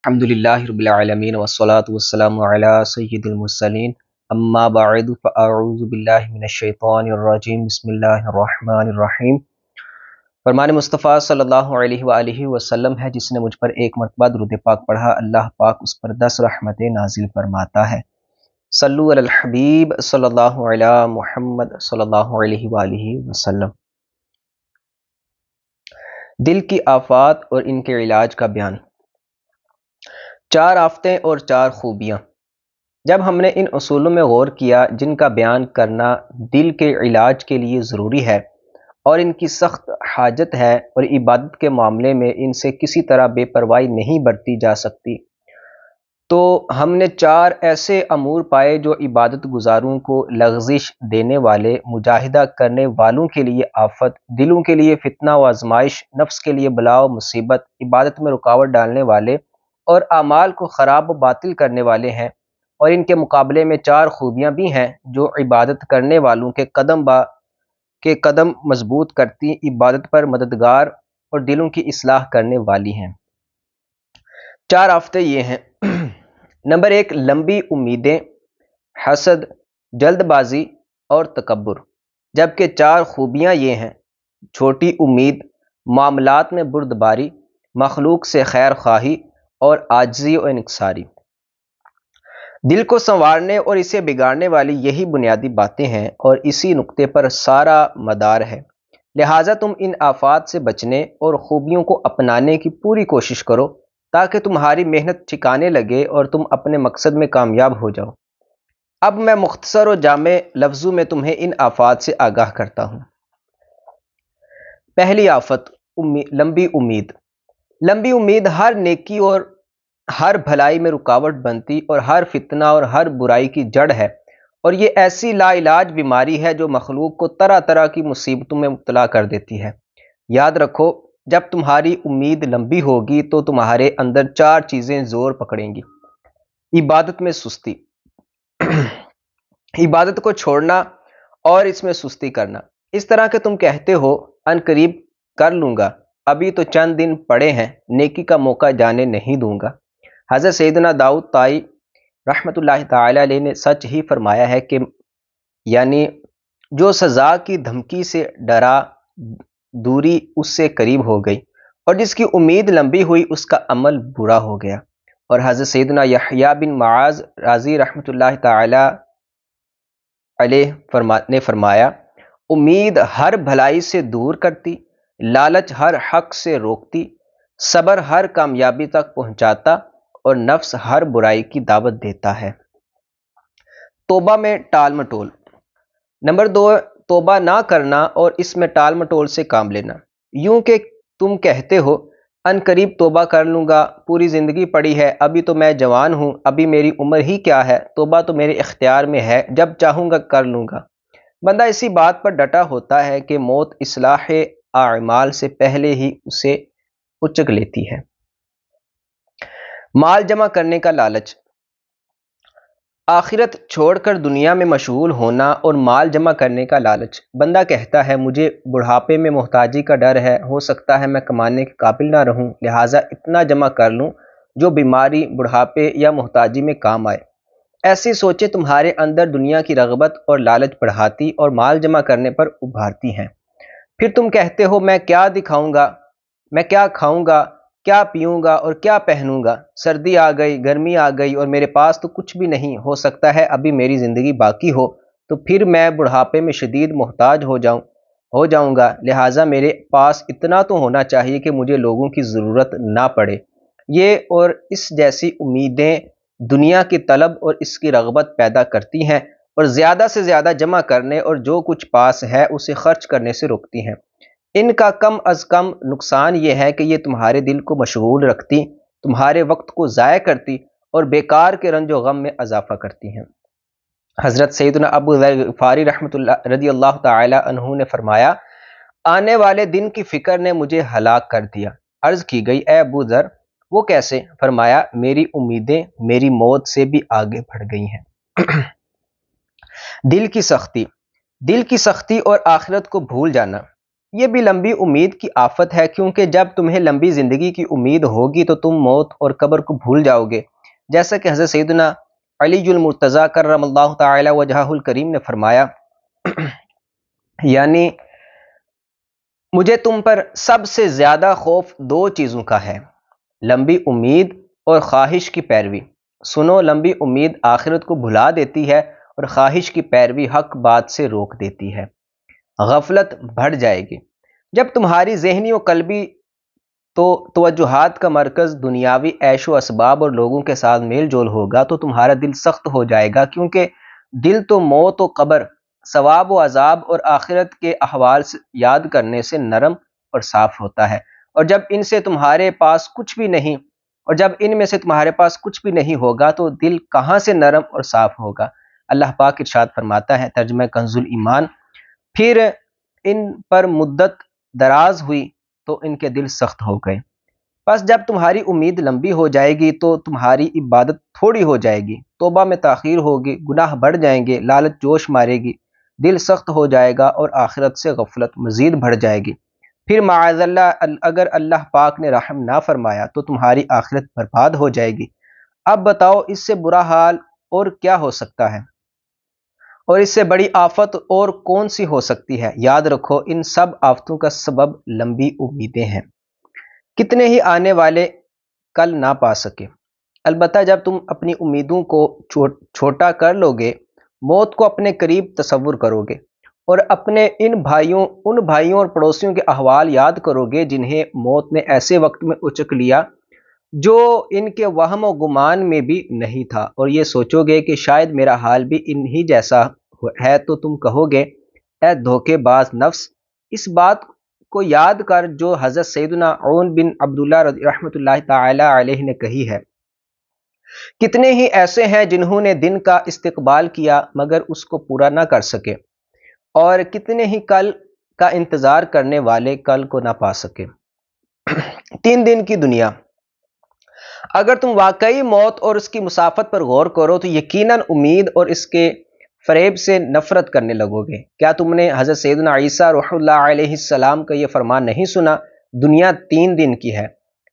الحمد للہ رب العالمین والصلاة والسلام علی سید المرسلین اما بعد فاعوذ باللہ من الشیطان الرجیم بسم اللہ الرحمن الرحیم۔ فرمان مصطفیٰ صلی اللہ علیہ وآلہ وسلم ہے، جس نے مجھ پر ایک مرتبہ درود پاک پڑھا اللہ پاک اس پر 10 رحمتیں نازل فرماتا ہے۔ صلو علی الحبیب صلی اللہ علی محمد صلی اللہ علیہ وآلہ وسلم۔ دل کی آفات اور ان کے علاج کا بیان۔ 4 آفتیں اور 4 خوبیاں۔ جب ہم نے ان اصولوں میں غور کیا جن کا بیان کرنا دل کے علاج کے لیے ضروری ہے اور ان کی سخت حاجت ہے اور عبادت کے معاملے میں ان سے کسی طرح بے پرواہی نہیں برتی جا سکتی، تو ہم نے 4 ایسے امور پائے جو عبادت گزاروں کو لغزش دینے والے، مجاہدہ کرنے والوں کے لیے آفت، دلوں کے لیے فتنہ و آزمائش، نفس کے لیے بلا و مصیبت، عبادت میں رکاوٹ ڈالنے والے اور اعمال کو خراب و باطل کرنے والے ہیں، اور ان کے مقابلے میں 4 خوبیاں بھی ہیں جو عبادت کرنے والوں کے قدم مضبوط کرتی، عبادت پر مددگار اور دلوں کی اصلاح کرنے والی ہیں۔ 4 آفتیں یہ ہیں۔ نمبر 1، لمبی امیدیں، حسد، جلد بازی اور تکبر، جبکہ 4 خوبیاں یہ ہیں: چھوٹی امید، معاملات میں بردباری، مخلوق سے خیر خواہی اور عاجزی و انکساری۔ دل کو سنوارنے اور اسے بگاڑنے والی یہی بنیادی باتیں ہیں اور اسی نقطے پر سارا مدار ہے، لہٰذا تم ان آفات سے بچنے اور خوبیوں کو اپنانے کی پوری کوشش کرو تاکہ تمہاری محنت ٹھکانے لگے اور تم اپنے مقصد میں کامیاب ہو جاؤ۔ اب میں مختصر و جامع لفظوں میں تمہیں ان آفات سے آگاہ کرتا ہوں۔ پہلی آفت، لمبی امید۔ لمبی امید ہر نیکی اور ہر بھلائی میں رکاوٹ بنتی اور ہر فتنہ اور ہر برائی کی جڑ ہے، اور یہ ایسی لا علاج بیماری ہے جو مخلوق کو طرح طرح کی مصیبتوں میں مبتلا کر دیتی ہے۔ یاد رکھو، جب تمہاری امید لمبی ہوگی تو تمہارے اندر 4 چیزیں زور پکڑیں گی۔ عبادت میں سستی، عبادت کو چھوڑنا اور اس میں سستی کرنا، اس طرح کہ تم کہتے ہو ان قریب کر لوں گا، ابھی تو چند دن پڑے ہیں، نیکی کا موقع جانے نہیں دوں گا۔ حضرت سیدنا داؤد طائی رحمۃ اللہ تعالی علیہ نے سچ ہی فرمایا ہے کہ یعنی جو سزا کی دھمکی سے ڈرا، دوری اس سے قریب ہو گئی، اور جس کی امید لمبی ہوئی اس کا عمل برا ہو گیا۔ اور حضرت سیدنا یحییٰ بن معاذ رازی رحمۃ اللہ تعالی علیہ نے فرمایا، امید ہر بھلائی سے دور کرتی، لالچ ہر حق سے روکتی، صبر ہر کامیابی تک پہنچاتا اور نفس ہر برائی کی دعوت دیتا ہے۔ توبہ میں ٹال مٹول۔ نمبر 2، توبہ نہ کرنا اور اس میں ٹال مٹول سے کام لینا، یوں کہ تم کہتے ہو ان قریب توبہ کر لوں گا، پوری زندگی پڑی ہے، ابھی تو میں جوان ہوں، ابھی میری عمر ہی کیا ہے، توبہ تو میرے اختیار میں ہے، جب چاہوں گا کر لوں گا۔ بندہ اسی بات پر ڈٹا ہوتا ہے کہ موت اصلاح اعمال سے پہلے ہی اسے اچک لیتی ہے۔ مال جمع کرنے کا لالچ۔ آخرت چھوڑ کر دنیا میں مشغول ہونا اور مال جمع کرنے کا لالچ۔ بندہ کہتا ہے مجھے بڑھاپے میں محتاجی کا ڈر ہے، ہو سکتا ہے میں کمانے کے قابل نہ رہوں، لہٰذا اتنا جمع کر لوں جو بیماری، بڑھاپے یا محتاجی میں کام آئے۔ ایسی سوچیں تمہارے اندر دنیا کی رغبت اور لالچ بڑھاتی اور مال جمع کرنے پر ابھارتی ہیں۔ پھر تم کہتے ہو میں کیا دکھاؤں گا، میں کیا کھاؤں گا، کیا پیوں گا اور کیا پہنوں گا، سردی آ گئی، گرمی آ گئی اور میرے پاس تو کچھ بھی نہیں، ہو سکتا ہے ابھی میری زندگی باقی ہو، تو پھر میں بڑھاپے میں شدید محتاج ہو جاؤں گا، لہٰذا میرے پاس اتنا تو ہونا چاہیے کہ مجھے لوگوں کی ضرورت نہ پڑے۔ یہ اور اس جیسی امیدیں دنیا کی طلب اور اس کی رغبت پیدا کرتی ہیں اور زیادہ سے زیادہ جمع کرنے اور جو کچھ پاس ہے اسے خرچ کرنے سے روکتی ہیں۔ ان کا کم از کم نقصان یہ ہے کہ یہ تمہارے دل کو مشغول رکھتی، تمہارے وقت کو ضائع کرتی اور بیکار کے رنج و غم میں اضافہ کرتی ہیں۔ حضرت سیدنا ابو ذر غفاری رضی اللہ تعالی عنہ نے فرمایا، آنے والے دن کی فکر نے مجھے ہلاک کر دیا۔ عرض کی گئی اے ابو ذر وہ کیسے؟ فرمایا میری امیدیں میری موت سے بھی آگے بڑھ گئی ہیں۔ دل کی سختی۔ دل کی سختی اور آخرت کو بھول جانا۔ یہ بھی لمبی امید کی آفت ہے، کیونکہ جب تمہیں لمبی زندگی کی امید ہوگی تو تم موت اور قبر کو بھول جاؤ گے، جیسا کہ حضرت سیدنا علی المرتضیٰ کرم اللہ تعالی وجہہ الکریم نے فرمایا، یعنی مجھے تم پر سب سے زیادہ خوف دو چیزوں کا ہے، لمبی امید اور خواہش کی پیروی۔ سنو، لمبی امید آخرت کو بھلا دیتی ہے اور خواہش کی پیروی حق بات سے روک دیتی ہے، غفلت بڑھ جائے گی۔ جب تمہاری ذہنی و قلبی توجہات کا مرکز دنیاوی عیش و اسباب اور لوگوں کے ساتھ میل جول ہوگا تو تمہارا دل سخت ہو جائے گا، کیونکہ دل تو موت و قبر، ثواب و عذاب اور آخرت کے احوال سے یاد کرنے سے نرم اور صاف ہوتا ہے، اور جب ان میں سے تمہارے پاس کچھ بھی نہیں ہوگا تو دل کہاں سے نرم اور صاف ہوگا۔ اللہ پاک ارشاد فرماتا ہے، ترجمہ کنز ایمان، پھر ان پر مدت دراز ہوئی تو ان کے دل سخت ہو گئے۔ پس جب تمہاری امید لمبی ہو جائے گی تو تمہاری عبادت تھوڑی ہو جائے گی، توبہ میں تاخیر ہوگی، گناہ بڑھ جائیں گے، لالچ جوش مارے گی، دل سخت ہو جائے گا اور آخرت سے غفلت مزید بڑھ جائے گی۔ پھر معاذ اللہ اگر اللہ پاک نے رحم نہ فرمایا تو تمہاری آخرت برباد ہو جائے گی۔ اب بتاؤ اس سے برا حال اور کیا ہو سکتا ہے، اور اس سے بڑی آفت اور کون سی ہو سکتی ہے؟ یاد رکھو، ان سب آفتوں کا سبب لمبی امیدیں ہیں۔ کتنے ہی آنے والے کل نہ پا سکے، البتہ جب تم اپنی امیدوں کو چھوٹا کر لو گے، موت کو اپنے قریب تصور کرو گے اور اپنے ان بھائیوں اور پڑوسیوں کے احوال یاد کرو گے جنہیں موت نے ایسے وقت میں اچک لیا جو ان کے وہم و گمان میں بھی نہیں تھا، اور یہ سوچو گے کہ شاید میرا حال بھی انہی جیسا ہے، تو تم کہو گے، اے دھوکے باز نفس، اس بات کو یاد کر جو حضرت سیدنا عون بن عبداللہ رحمۃ اللہ تعالی علیہ نے کہی ہے، کتنے ہی ایسے ہیں جنہوں نے دن کا استقبال کیا مگر اس کو پورا نہ کر سکے، اور کتنے ہی کل کا انتظار کرنے والے کل کو نہ پا سکے۔ 3 دن کی دنیا۔ اگر تم واقعی موت اور اس کی مسافت پر غور کرو تو یقیناً امید اور اس کے فریب سے نفرت کرنے لگو گے۔ کیا تم نے حضرت سیدنا عیسیٰ روح اللہ علیہ السلام کا یہ فرمان نہیں سنا، دنیا 3 دن کی ہے؟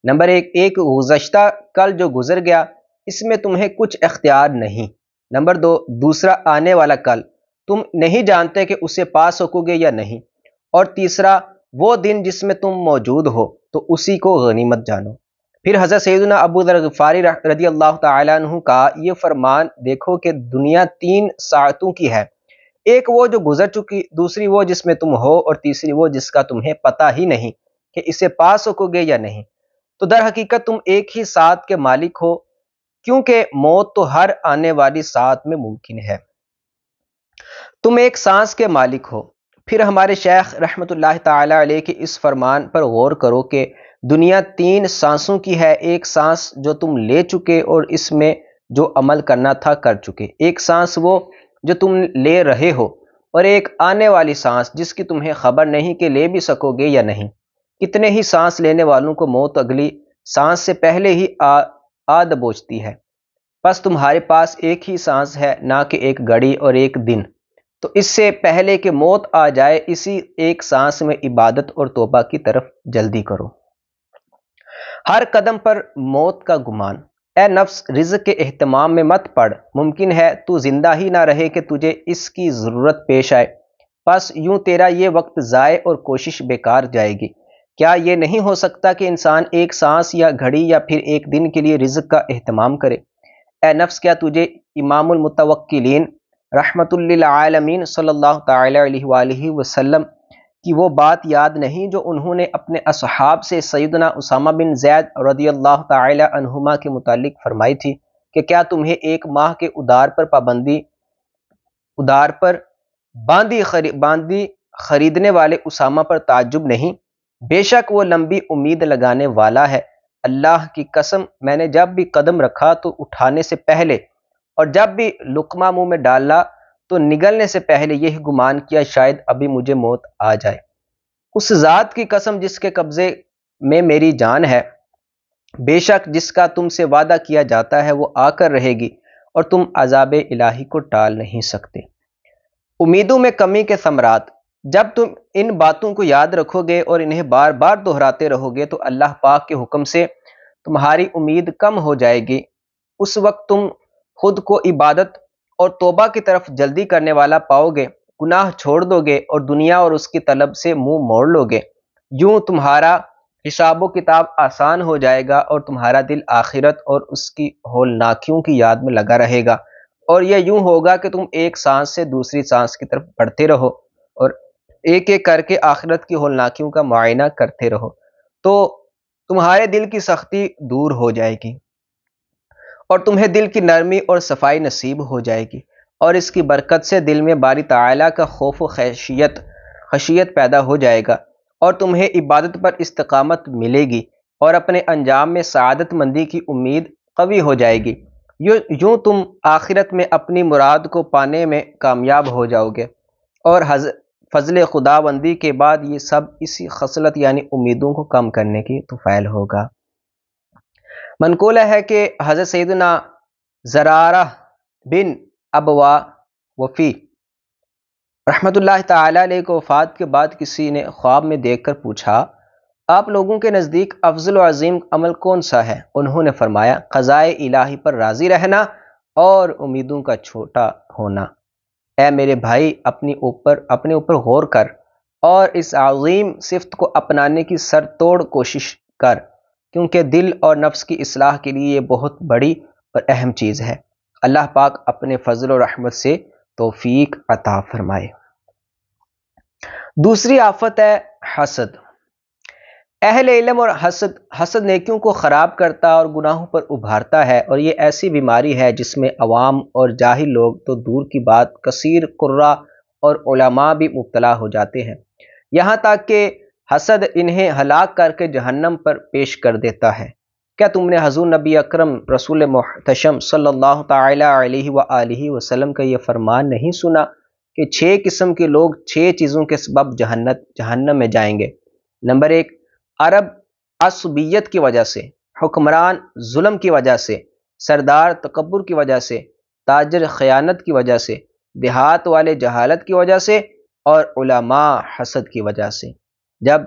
نمبر 1، ایک گزشتہ کل جو گزر گیا، اس میں تمہیں کچھ اختیار نہیں۔ نمبر 2، دوسرا آنے والا کل، تم نہیں جانتے کہ اسے پا سکو گے یا نہیں۔ اور تیسرا، وہ دن جس میں تم موجود ہو تو اسی کو غنیمت جانو۔ پھر حضرت سیدنا ابو ذر غفاری رضی اللہ تعالیٰ عنہ کا یہ فرمان دیکھو کہ دنیا 3 ساعتوں کی ہے، ایک وہ جو گزر چکی، دوسری وہ جس میں تم ہو، اور تیسری وہ جس کا تمہیں پتہ ہی نہیں کہ اسے پا سکو گے یا نہیں۔ تو در حقیقت تم ایک ہی ساتھ کے مالک ہو، کیونکہ موت تو ہر آنے والی ساتھ میں ممکن ہے۔ تم ایک سانس کے مالک ہو۔ پھر ہمارے شیخ رحمۃ اللہ تعالی علیہ کے اس فرمان پر غور کرو کہ دنیا 3 سانسوں کی ہے، ایک سانس جو تم لے چکے اور اس میں جو عمل کرنا تھا کر چکے، ایک سانس وہ جو تم لے رہے ہو، اور ایک آنے والی سانس جس کی تمہیں خبر نہیں کہ لے بھی سکو گے یا نہیں۔ کتنے ہی سانس لینے والوں کو موت اگلی سانس سے پہلے ہی آ دبوچتی ہے، بس تمہارے پاس ایک ہی سانس ہے، نہ کہ ایک گھڑی اور ایک دن، تو اس سے پہلے کہ موت آ جائے اسی ایک سانس میں عبادت اور توبہ کی طرف جلدی کرو۔ ہر قدم پر موت کا گمان۔ اے نفس، رزق کے اہتمام میں مت پڑ، ممکن ہے تو زندہ ہی نہ رہے کہ تجھے اس کی ضرورت پیش آئے، بس یوں تیرا یہ وقت ضائع اور کوشش بیکار جائے گی۔ کیا یہ نہیں ہو سکتا کہ انسان ایک سانس یا گھڑی یا پھر ایک دن کے لیے رزق کا اہتمام کرے؟ اے نفس، کیا تجھے امام المتوکلین رحمت للعالمین صلی اللہ تعالی علیہ وآلہ وسلم کی وہ بات یاد نہیں جو انہوں نے اپنے اصحاب سے سیدنا اسامہ بن زید رضی اللہ تعالی عنہما کے متعلق فرمائی تھی کہ کیا تمہیں 1 ماہ کے ادار پر باندھی خریدنے والے اسامہ پر تعجب نہیں؟ بے شک وہ لمبی امید لگانے والا ہے۔ اللہ کی قسم، میں نے جب بھی قدم رکھا تو اٹھانے سے پہلے، اور جب بھی لقمہ منہ میں ڈالا تو نگلنے سے پہلے یہی گمان کیا شاید ابھی مجھے موت آ جائے۔ اس ذات کی قسم جس کے قبضے میں میری جان ہے، بے شک جس کا تم سے وعدہ کیا جاتا ہے وہ آ کر رہے گی، اور تم عذاب الہی کو ٹال نہیں سکتے۔ امیدوں میں کمی کے ثمرات۔ جب تم ان باتوں کو یاد رکھو گے اور انہیں بار بار دہراتے رہو گے تو اللہ پاک کے حکم سے تمہاری امید کم ہو جائے گی۔ اس وقت تم خود کو عبادت اور توبہ کی طرف جلدی کرنے والا پاؤ گے، گناہ چھوڑ دو گے اور دنیا اور اس کی طلب سے منہ موڑ لو گے۔ یوں تمہارا حساب و کتاب آسان ہو جائے گا اور تمہارا دل آخرت اور اس کی ہولناکیوں کی یاد میں لگا رہے گا، اور یہ یوں ہوگا کہ تم ایک سانس سے دوسری سانس کی طرف بڑھتے رہو اور ایک ایک کر کے آخرت کی ہولناکیوں کا معائنہ کرتے رہو، تو تمہارے دل کی سختی دور ہو جائے گی اور تمہیں دل کی نرمی اور صفائی نصیب ہو جائے گی، اور اس کی برکت سے دل میں باری تعالیٰ کا خوف و خشیت پیدا ہو جائے گا، اور تمہیں عبادت پر استقامت ملے گی اور اپنے انجام میں سعادت مندی کی امید قوی ہو جائے گی۔ یوں تم آخرت میں اپنی مراد کو پانے میں کامیاب ہو جاؤ گے، اور فضل خداوندی کے بعد یہ سب اسی خصلت یعنی امیدوں کو کم کرنے کی طفیل ہوگا۔ منقول ہے کہ حضرت سیدنا زرارہ بن ابوا وفی رحمۃ اللہ تعالی علیہ کو وفات کے بعد کسی نے خواب میں دیکھ کر پوچھا، آپ لوگوں کے نزدیک افضل و عظیم عمل کون سا ہے؟ انہوں نے فرمایا، قضائے الہی پر راضی رہنا اور امیدوں کا چھوٹا ہونا۔ اے میرے بھائی، اپنے اوپر غور کر اور اس عظیم صفت کو اپنانے کی سر توڑ کوشش کر، کیونکہ دل اور نفس کی اصلاح کے لیے یہ بہت بڑی اور اہم چیز ہے۔ اللہ پاک اپنے فضل و رحمت سے توفیق عطا فرمائے۔ دوسری آفت ہے حسد۔ اہل علم اور حسد نیکیوں کو خراب کرتا اور گناہوں پر ابھارتا ہے، اور یہ ایسی بیماری ہے جس میں عوام اور جاہل لوگ تو دور کی بات کثیر قراء اور علماء بھی مبتلا ہو جاتے ہیں، یہاں تک کہ حسد انہیں ہلاک کر کے جہنم پر پیش کر دیتا ہے۔ کیا تم نے حضور نبی اکرم رسول محتشم صلی اللہ تعالی علیہ وآلہ وسلم کا یہ فرمان نہیں سنا کہ 6 قسم کے لوگ 6 چیزوں کے سبب جہنم میں جائیں گے؟ نمبر 1، عرب عصبیت کی وجہ سے، حکمران ظلم کی وجہ سے، سردار تکبر کی وجہ سے، تاجر خیانت کی وجہ سے، دیہات والے جہالت کی وجہ سے، اور علماء حسد کی وجہ سے۔ جب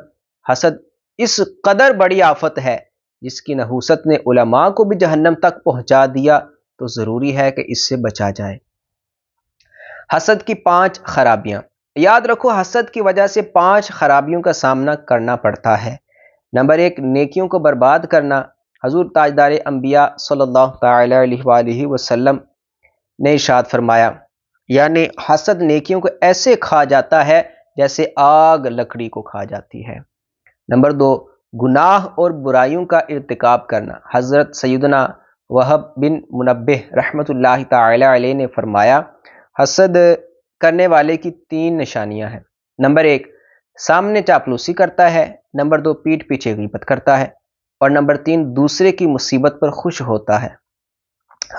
حسد اس قدر بڑی آفت ہے جس کی نحوست نے علماء کو بھی جہنم تک پہنچا دیا تو ضروری ہے کہ اس سے بچا جائے۔ حسد کی 5 خرابیاں۔ یاد رکھو، حسد کی وجہ سے 5 خرابیوں کا سامنا کرنا پڑتا ہے۔ نمبر 1، نیکیوں کو برباد کرنا۔ حضور تاجدار انبیاء صلی اللہ تعالی علیہ وآلہ وسلم نے ارشاد فرمایا، یعنی حسد نیکیوں کو ایسے کھا جاتا ہے جیسے آگ لکڑی کو کھا جاتی ہے۔ نمبر 2، گناہ اور برائیوں کا ارتکاب کرنا۔ حضرت سیدنا وہب بن منبہ رحمۃ اللہ تعالی علیہ نے فرمایا، حسد کرنے والے کی 3 نشانیاں ہیں۔ نمبر 1، سامنے چاپلوسی کرتا ہے۔ نمبر 2، پیٹھ پیچھے غیبت کرتا ہے، اور نمبر 3، دوسرے کی مصیبت پر خوش ہوتا ہے۔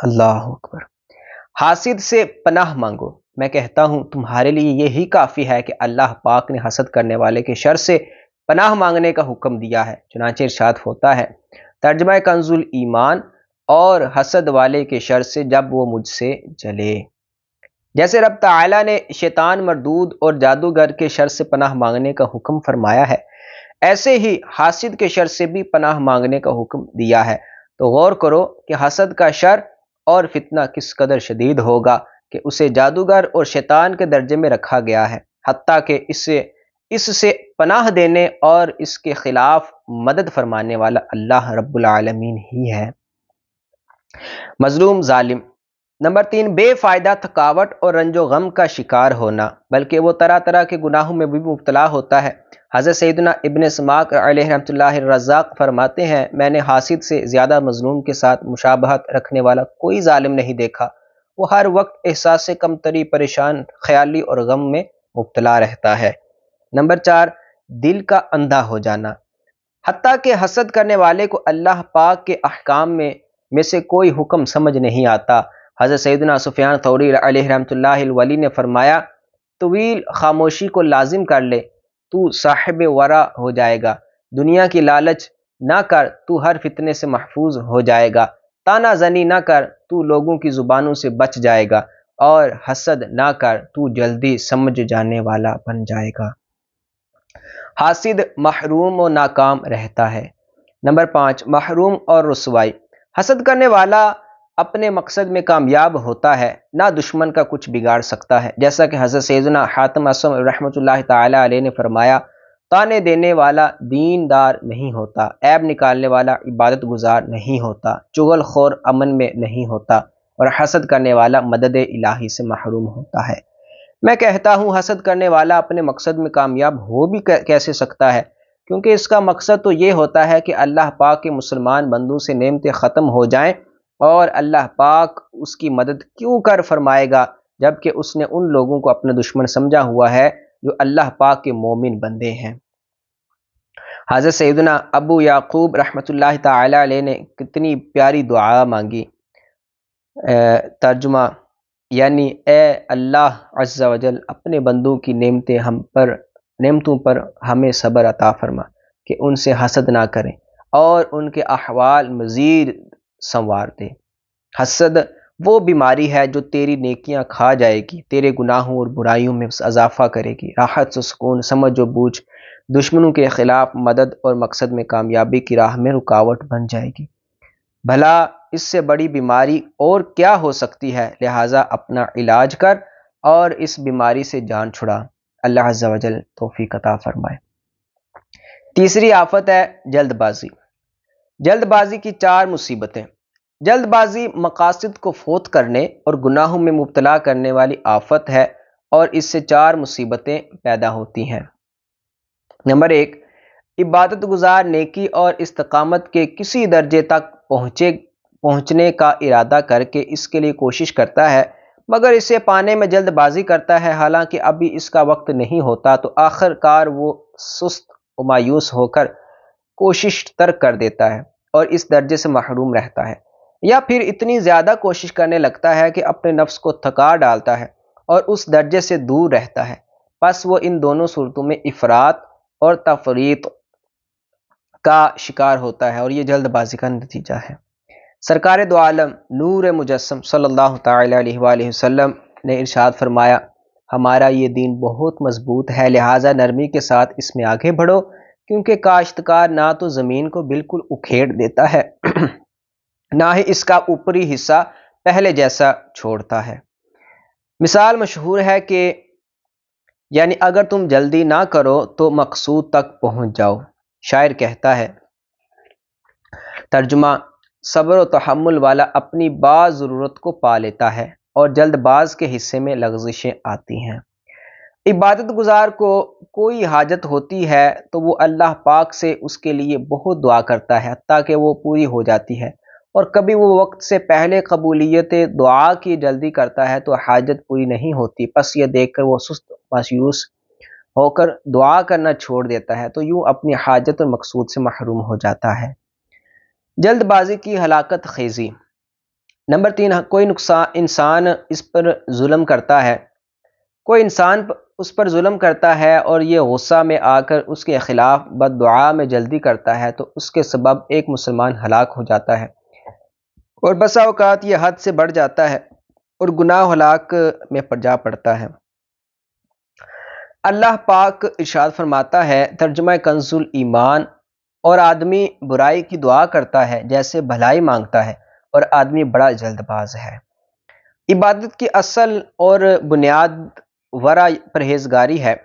اللہ اکبر۔ حاسد سے پناہ مانگو۔ میں کہتا ہوں تمہارے لیے یہی کافی ہے کہ اللہ پاک نے حسد کرنے والے کے شر سے پناہ مانگنے کا حکم دیا ہے۔ چنانچہ ارشاد ہوتا ہے، ترجمہ کنز الایمان، اور حسد والے کے شر سے جب وہ مجھ سے جلے۔ جیسے رب تعالیٰ نے شیطان مردود اور جادوگر کے شر سے پناہ مانگنے کا حکم فرمایا ہے، ایسے ہی حاسد کے شر سے بھی پناہ مانگنے کا حکم دیا ہے۔ تو غور کرو کہ حسد کا شر اور فتنہ کس قدر شدید ہوگا کہ اسے جادوگر اور شیطان کے درجے میں رکھا گیا ہے، حتیٰ کہ اس سے پناہ دینے اور اس کے خلاف مدد فرمانے والا اللہ رب العالمین ہی ہے۔ مظلوم ظالم۔ نمبر 3، بے فائدہ تھکاوٹ اور رنج و غم کا شکار ہونا، بلکہ وہ طرح طرح کے گناہوں میں بھی مبتلا ہوتا ہے۔ حضرت سیدنا ابن سماک علیہ رحمۃ اللہ الرزاق فرماتے ہیں، میں نے حاسد سے زیادہ مظلوم کے ساتھ مشابہت رکھنے والا کوئی ظالم نہیں دیکھا۔ وہ ہر وقت احساس کمتری، پریشان خیالی اور غم میں مبتلا رہتا ہے۔ نمبر 4، دل کا اندھا ہو جانا۔ حتیٰ کہ حسد کرنے والے کو اللہ پاک کے احکام میں سے کوئی حکم سمجھ نہیں آتا۔ حضرت سیدنا سفیان ثوری علیہ رحمۃ اللہ الولی نے فرمایا، طویل خاموشی کو لازم کر لے، تو صاحب ورع ہو جائے گا۔ دنیا کی لالچ نہ کر، تو ہر فتنے سے محفوظ ہو جائے گا۔ طعنہ زنی نہ کر، تو لوگوں کی زبانوں سے بچ جائے گا۔ اور حسد نہ کر، تو جلدی سمجھ جانے والا بن جائے گا۔ حاسد محروم و ناکام رہتا ہے۔ نمبر 5، محروم اور رسوائی۔ حسد کرنے والا اپنے مقصد میں کامیاب ہوتا ہے، نہ دشمن کا کچھ بگاڑ سکتا ہے، جیسا کہ حضرت سیدنا حاتم اصم رحمۃ اللہ تعالی علیہ نے فرمایا، تانے دینے والا دیندار نہیں ہوتا، عیب نکالنے والا عبادت گزار نہیں ہوتا، چغل خور امن میں نہیں ہوتا، اور حسد کرنے والا مدد الہی سے محروم ہوتا ہے۔ میں کہتا ہوں حسد کرنے والا اپنے مقصد میں کامیاب ہو بھی کیسے سکتا ہے، کیونکہ اس کا مقصد تو یہ ہوتا ہے کہ اللہ پاک کے مسلمان بندوں سے نعمتیں ختم ہو جائیں، اور اللہ پاک اس کی مدد کیوں کر فرمائے گا جبکہ اس نے ان لوگوں کو اپنا دشمن سمجھا ہوا ہے جو اللہ پاک کے مومن بندے ہیں۔ حضرت سیدنا ابو یعقوب رحمۃ اللہ تعالی علیہ نے کتنی پیاری دعا مانگی۔ ترجمہ یعنی اے اللہ عز و جل، اپنے بندوں کی نعمتوں پر ہمیں صبر عطا فرما کہ ان سے حسد نہ کریں اور ان کے احوال مزید سنوار دے۔ حسد وہ بیماری ہے جو تیری نیکیاں کھا جائے گی، تیرے گناہوں اور برائیوں میں اضافہ کرے گی، راحت و سکون، سمجھ و بوجھ، دشمنوں کے خلاف مدد اور مقصد میں کامیابی کی راہ میں رکاوٹ بن جائے گی۔ بھلا اس سے بڑی بیماری اور کیا ہو سکتی ہے؟ لہٰذا اپنا علاج کر اور اس بیماری سے جان چھڑا۔ اللہ عز و جل توفیق عطا فرمائے۔ تیسری آفت ہے جلد بازی۔ جلد بازی کی 4 مصیبتیں۔ جلد بازی مقاصد کو فوت کرنے اور گناہوں میں مبتلا کرنے والی آفت ہے، اور اس سے 4 مصیبتیں پیدا ہوتی ہیں۔ نمبر 1، عبادت گزار نیکی اور استقامت کے کسی درجے تک پہنچنے کا ارادہ کر کے اس کے لیے کوشش کرتا ہے، مگر اسے پانے میں جلد بازی کرتا ہے، حالانکہ ابھی اس کا وقت نہیں ہوتا، تو آخر کار وہ سست و مایوس ہو کر کوشش ترک کر دیتا ہے اور اس درجے سے محروم رہتا ہے، یا پھر اتنی زیادہ کوشش کرنے لگتا ہے کہ اپنے نفس کو تھکا ڈالتا ہے اور اس درجے سے دور رہتا ہے۔ پس وہ ان دونوں صورتوں میں افراط اور تفریط کا شکار ہوتا ہے، اور یہ جلد بازی کا نتیجہ ہے۔ سرکار دو عالم نور مجسم صلی اللہ تعالی علیہ وآلہ وسلم نے ارشاد فرمایا، ہمارا یہ دین بہت مضبوط ہے، لہٰذا نرمی کے ساتھ اس میں آگے بڑھو، کیونکہ کاشتکار نہ تو زمین کو بالکل اکھیڑ دیتا ہے نہ ہی اس کا اوپری حصہ پہلے جیسا چھوڑتا ہے۔ مثال مشہور ہے کہ یعنی اگر تم جلدی نہ کرو تو مقصود تک پہنچ جاؤ۔ شاعر کہتا ہے، ترجمہ، صبر و تحمل والا اپنی بعض ضرورت کو پا لیتا ہے اور جلد باز کے حصے میں لغزشیں آتی ہیں۔ عبادت گزار کو کوئی حاجت ہوتی ہے تو وہ اللہ پاک سے اس کے لیے بہت دعا کرتا ہے حتیٰ کہ وہ پوری ہو جاتی ہے، اور کبھی وہ وقت سے پہلے قبولیت دعا کی جلدی کرتا ہے تو حاجت پوری نہیں ہوتی، پس یہ دیکھ کر وہ سست مایوس ہو کر دعا کرنا چھوڑ دیتا ہے، تو یوں اپنی حاجت اور مقصود سے محروم ہو جاتا ہے۔ جلد بازی کی ہلاکت خیزی۔ نمبر 3، کوئی انسان اس پر ظلم کرتا ہے، کوئی انسان اس پر ظلم کرتا ہے اور یہ غصہ میں آ کر اس کے خلاف بد دعا میں جلدی کرتا ہے تو اس کے سبب ایک مسلمان ہلاک ہو جاتا ہے، اور بسا اوقات یہ حد سے بڑھ جاتا ہے اور گناہ ہلاک میں جا پڑتا ہے۔ اللہ پاک ارشاد فرماتا ہے، ترجمہ کنز الایمان، اور آدمی برائی کی دعا کرتا ہے جیسے بھلائی مانگتا ہے، اور آدمی بڑا جلد باز ہے۔ عبادت کی اصل اور بنیاد ورع پرہیزگاری ہے،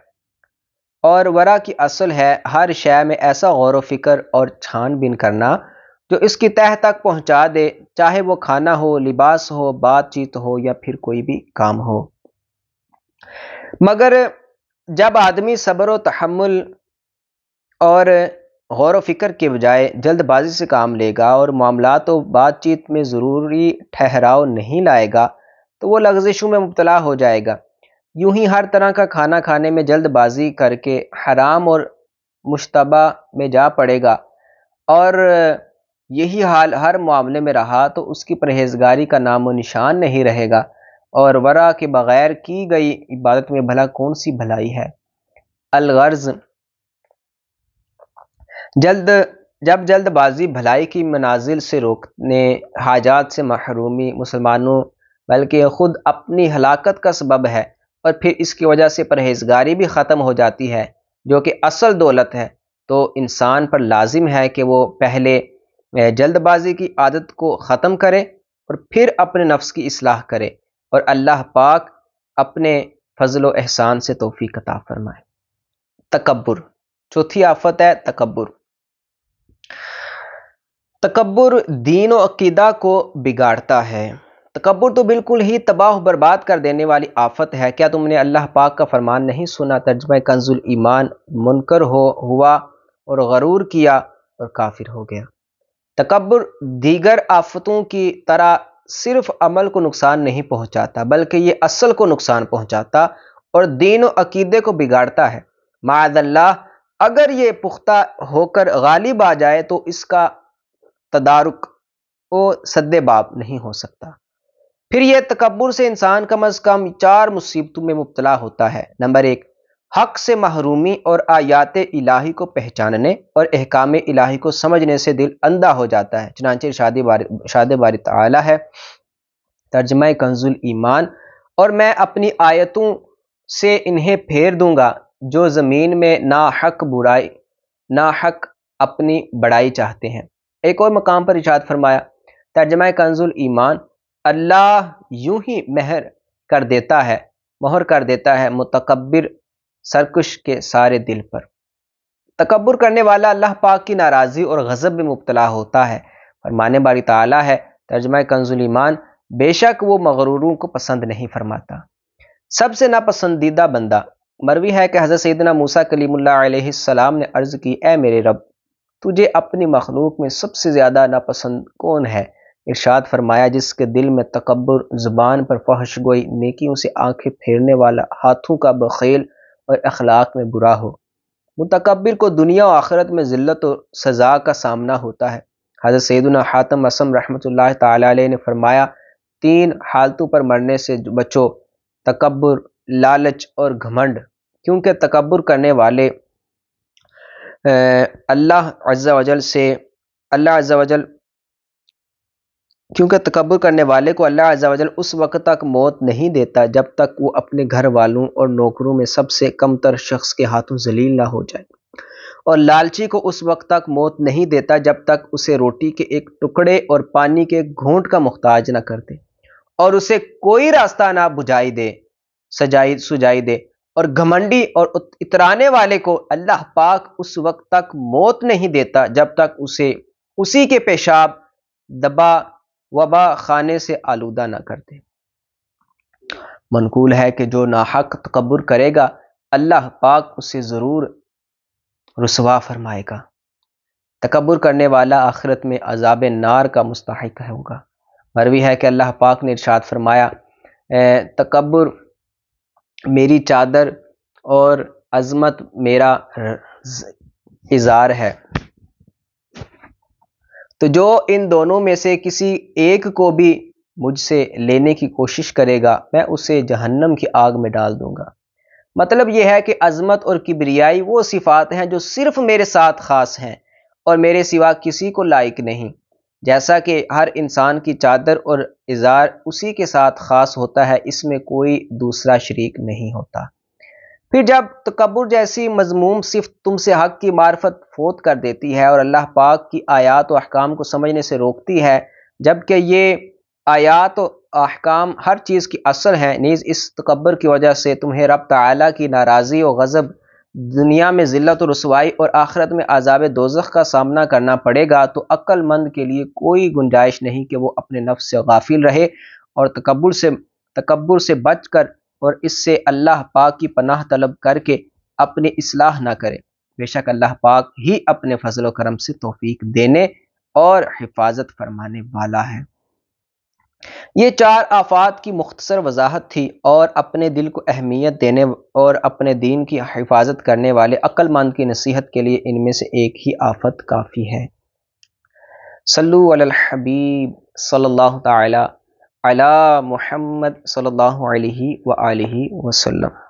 اور ورع کی اصل ہے ہر شے میں ایسا غور و فکر اور چھان بین کرنا جو اس کی تہہ تک پہنچا دے، چاہے وہ کھانا ہو، لباس ہو، بات چیت ہو، یا پھر کوئی بھی کام ہو۔ مگر جب آدمی صبر و تحمل اور غور و فکر کے بجائے جلد بازی سے کام لے گا اور معاملات و بات چیت میں ضروری ٹھہراؤ نہیں لائے گا تو وہ لغزشوں میں مبتلا ہو جائے گا۔ یوں ہی ہر طرح کا کھانا کھانے میں جلد بازی کر کے حرام اور مشتبہ میں جا پڑے گا، اور یہی حال ہر معاملے میں رہا تو اس کی پرہیزگاری کا نام و نشان نہیں رہے گا، اور ورع کے بغیر کی گئی عبادت میں بھلا کون سی بھلائی ہے۔ الغرض، جب جلد بازی بھلائی کی منازل سے روکنے، حاجات سے محرومی، مسلمانوں بلکہ یہ خود اپنی ہلاکت کا سبب ہے، اور پھر اس کی وجہ سے پرہیزگاری بھی ختم ہو جاتی ہے جو کہ اصل دولت ہے۔ تو انسان پر لازم ہے کہ وہ پہلے جلد بازی کی عادت کو ختم کرے اور پھر اپنے نفس کی اصلاح کرے، اور اللہ پاک اپنے فضل و احسان سے توفیق عطا فرمائے۔ تکبر، چوتھی آفت ہے تکبر۔ تکبر دین و عقیدہ کو بگاڑتا ہے۔ تکبر تو بالکل ہی تباہ و برباد کر دینے والی آفت ہے۔ کیا تم نے اللہ پاک کا فرمان نہیں سنا؟ ترجمہ کنز ایمان، منکر ہوا اور غرور کیا اور کافر ہو گیا۔ تکبر دیگر آفتوں کی طرح صرف عمل کو نقصان نہیں پہنچاتا، بلکہ یہ اصل کو نقصان پہنچاتا اور دین و عقیدے کو بگاڑتا ہے۔ معاذ اللہ، اگر یہ پختہ ہو کر غالب آ جائے تو اس کا تدارک و سد باب نہیں ہو سکتا۔ پھر یہ تکبر سے انسان کم از کم 4 مصیبتوں میں مبتلا ہوتا ہے۔ نمبر 1، حق سے محرومی اور آیات الہی کو پہچاننے اور احکام الہی کو سمجھنے سے دل اندھا ہو جاتا ہے، چنانچہ ارشاد باری تعالی ہے، ترجمہ کنز ایمان، اور میں اپنی آیتوں سے انہیں پھیر دوں گا جو زمین میں ناحق اپنی بڑائی چاہتے ہیں۔ ایک اور مقام پر ارشاد فرمایا، ترجمہ کنز ایمان، اللہ یوں ہی مہر کر دیتا ہے متکبر سرکش کے سارے دل پر۔ تکبر کرنے والا اللہ پاک کی ناراضی اور غضب میں مبتلا ہوتا ہے۔ فرمانے باری تعالی ہے، ترجمہ کنز ایمان، بے شک وہ مغروروں کو پسند نہیں فرماتا۔ سب سے ناپسندیدہ بندہ، مروی ہے کہ حضرت سیدنا موسیٰ کلیم اللہ علیہ السلام نے عرض کی، اے میرے رب، تجھے اپنی مخلوق میں سب سے زیادہ ناپسند کون ہے؟ ارشاد فرمایا، جس کے دل میں تکبر، زبان پر فحش گوئی، نیکیوں سے آنکھیں پھیرنے والا، ہاتھوں کا بخیل اور اخلاق میں برا ہو۔ متکبر کو دنیا و آخرت میں ذلت و سزا کا سامنا ہوتا ہے۔ حضرت سیدنا حاتم اصم رحمۃ اللہ تعالی علیہ نے فرمایا، 3 حالتوں پر مرنے سے بچو، تکبر، لالچ اور گھمنڈ، کیونکہ تکبر کرنے والے اللہ عز و جل اس وقت تک موت نہیں دیتا جب تک وہ اپنے گھر والوں اور نوکروں میں سب سے کم تر شخص کے ہاتھوں ذلیل نہ ہو جائے، اور لالچی کو اس وقت تک موت نہیں دیتا جب تک اسے روٹی کے ایک ٹکڑے اور پانی کے گھونٹ کا محتاج نہ کر دے، اور اسے کوئی راستہ نہ سجائی دے، اور گھمنڈی اور اترانے والے کو اللہ پاک اس وقت تک موت نہیں دیتا جب تک اسے اسی کے پیشاب دبا وبا خانے سے آلودہ نہ کر دے۔ منقول ہے کہ جو ناحق تکبر کرے گا اللہ پاک اسے ضرور رسوا فرمائے گا۔ تکبر کرنے والا آخرت میں عذاب نار کا مستحق ہوگا۔ مروی ہے کہ اللہ پاک نے ارشاد فرمایا، تکبر میری چادر اور عظمت میرا ازار ہے، تو جو ان دونوں میں سے کسی ایک کو بھی مجھ سے لینے کی کوشش کرے گا میں اسے جہنم کی آگ میں ڈال دوں گا۔ مطلب یہ ہے کہ عظمت اور کبریائی وہ صفات ہیں جو صرف میرے ساتھ خاص ہیں اور میرے سوا کسی کو لائق نہیں، جیسا کہ ہر انسان کی چادر اور ازار اسی کے ساتھ خاص ہوتا ہے، اس میں کوئی دوسرا شریک نہیں ہوتا۔ پھر جب تکبر جیسی مذموم صفت تم سے حق کی معرفت فوت کر دیتی ہے اور اللہ پاک کی آیات و احکام کو سمجھنے سے روکتی ہے، جبکہ یہ آیات و احکام ہر چیز کی اصل ہیں، نیز اس تکبر کی وجہ سے تمہیں رب تعالیٰ کی ناراضی و غضب، دنیا میں ذلت و رسوائی اور آخرت میں عذاب دوزخ کا سامنا کرنا پڑے گا، تو عقل مند کے لیے کوئی گنجائش نہیں کہ وہ اپنے نفس سے غافل رہے اور تکبر سے بچ کر اور اس سے اللہ پاک کی پناہ طلب کر کے اپنی اصلاح نہ کرے۔ بے شک اللہ پاک ہی اپنے فضل و کرم سے توفیق دینے اور حفاظت فرمانے والا ہے۔ یہ 4 آفات کی مختصر وضاحت تھی، اور اپنے دل کو اہمیت دینے اور اپنے دین کی حفاظت کرنے والے عقل مند کی نصیحت کے لیے ان میں سے ایک ہی آفت کافی ہے۔ صلو علی الحبیب صلی اللہ تعالی علی محمد صلی اللہ علیہ وآلہ وسلم۔